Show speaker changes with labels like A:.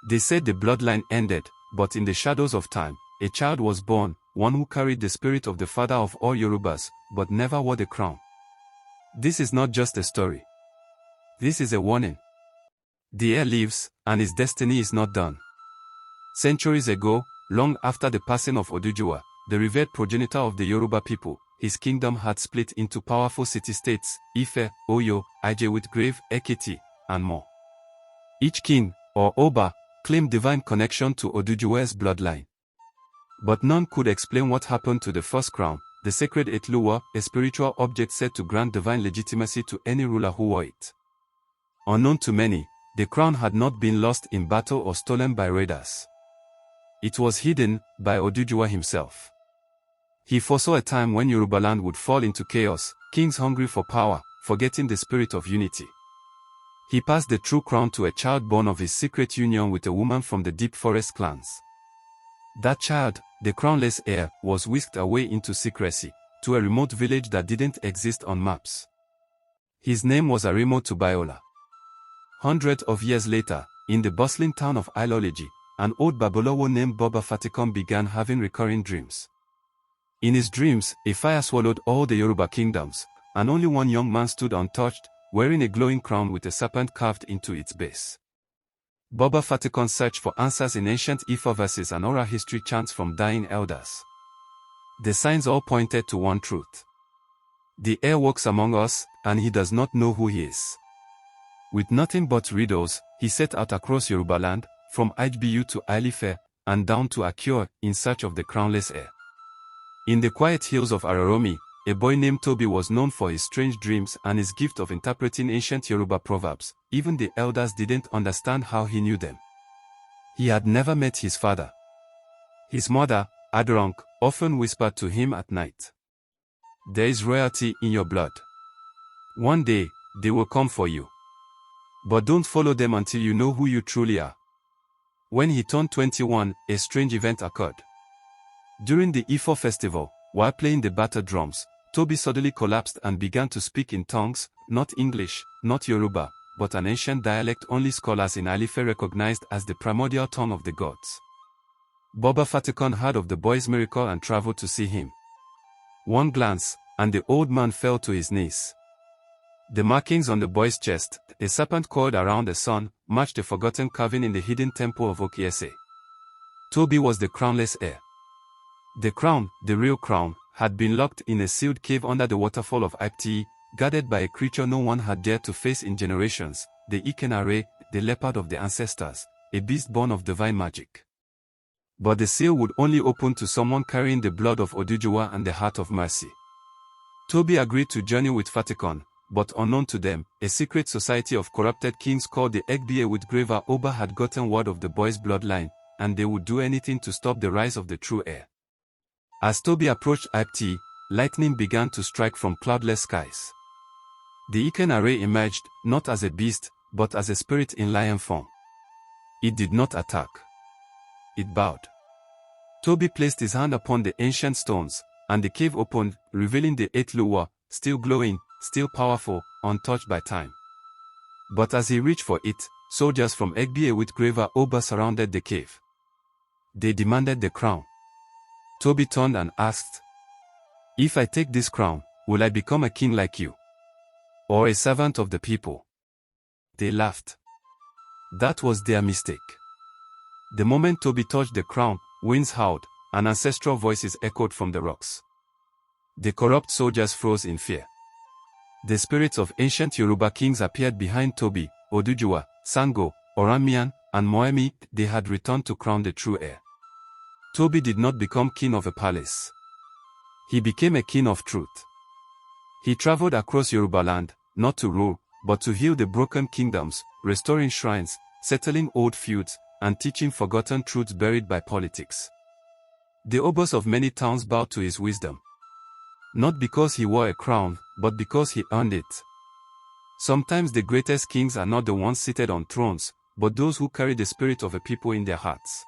A: They said the bloodline ended, but in the shadows of time, a child was born, one who carried the spirit of the father of all Yorubas, but never wore the crown. This is not just a story. This is a warning. The heir lives, and his destiny is not done. Centuries ago, long after the passing of Odùduwà, the revered progenitor of the Yoruba people, his kingdom had split into powerful city-states, Ife, Oyo, Ije with Grave, Ekiti, and more. Each king, or Oba, claimed divine connection to Odùduwà's bloodline. But none could explain what happened to the first crown, the sacred Etluwa, a spiritual object said to grant divine legitimacy to any ruler who wore it. Unknown to many, the crown had not been lost in battle or stolen by raiders. It was hidden by Odùduwà himself. He foresaw a time when Yorubaland would fall into chaos, kings hungry for power, forgetting the spirit of unity. He passed the true crown to a child born of his secret union with a woman from the deep forest clans. That child, the crownless heir, was whisked away into secrecy, to a remote village that didn't exist on maps. His name was Arimo Tubiola. Hundreds of years later, in the bustling town of Ilology, an old Babalawo named Baba Fatikon began having recurring dreams. In his dreams, a fire swallowed all the Yoruba kingdoms, and only one young man stood untouched, wearing a glowing crown with a serpent carved into its base. Baba Fatikon searched for answers in ancient Ifa verses and oral history chants from dying elders. The signs all pointed to one truth. The heir walks among us, and he does not know who he is. With nothing but riddles, he set out across Yorubaland, from Ijebu to Ile-Ife, and down to Akure, in search of the crownless heir. In the quiet hills of Araromi, a boy named Toby was known for his strange dreams and his gift of interpreting ancient Yoruba proverbs. Even the elders didn't understand how he knew them. He had never met his father. His mother, Adoronk, often whispered to him at night, "There is royalty in your blood. One day, they will come for you. But don't follow them until you know who you truly are." When he turned 21, a strange event occurred. During the Ifo festival, while playing the batter drums, Toby suddenly collapsed and began to speak in tongues, not English, not Yoruba, but an ancient dialect only scholars in Ile-Ife recognized as the primordial tongue of the gods. Baba Fatikon heard of the boy's miracle and traveled to see him. One glance, and the old man fell to his knees. The markings on the boy's chest, a serpent coiled around the sun, matched a forgotten carving in the hidden temple of Okiese. Toby was the crownless heir. The crown, the real crown, had been locked in a sealed cave under the waterfall of Ipti, guarded by a creature no one had dared to face in generations, the Ikenare, the leopard of the ancestors, a beast born of divine magic. But the seal would only open to someone carrying the blood of Odùduwà and the heart of mercy. Toby agreed to journey with Fatikon, but unknown to them, a secret society of corrupted kings called the Egbiye with Graver Oba had gotten word of the boy's bloodline, and they would do anything to stop the rise of the true heir. As Toby approached Ipti, lightning began to strike from cloudless skies. The Ikenare emerged, not as a beast, but as a spirit in lion form. It did not attack. It bowed. Toby placed his hand upon the ancient stones, and the cave opened, revealing the Etluwa, still glowing, still powerful, untouched by time. But as he reached for it, soldiers from Egbiye with Graver Oba surrounded the cave. They demanded the crown. Toby turned and asked, "If I take this crown, will I become a king like you? Or a servant of the people?" They laughed. That was their mistake. The moment Toby touched the crown, winds howled, and ancestral voices echoed from the rocks. The corrupt soldiers froze in fear. The spirits of ancient Yoruba kings appeared behind Toby, Odùduwà, Sango, Oramian, and Moemi. They had returned to crown the true heir. Toby did not become king of a palace. He became a king of truth. He traveled across Yorubaland, not to rule, but to heal the broken kingdoms, restoring shrines, settling old feuds, and teaching forgotten truths buried by politics. The Obas of many towns bowed to his wisdom. Not because he wore a crown, but because he earned it. Sometimes the greatest kings are not the ones seated on thrones, but those who carry the spirit of a people in their hearts.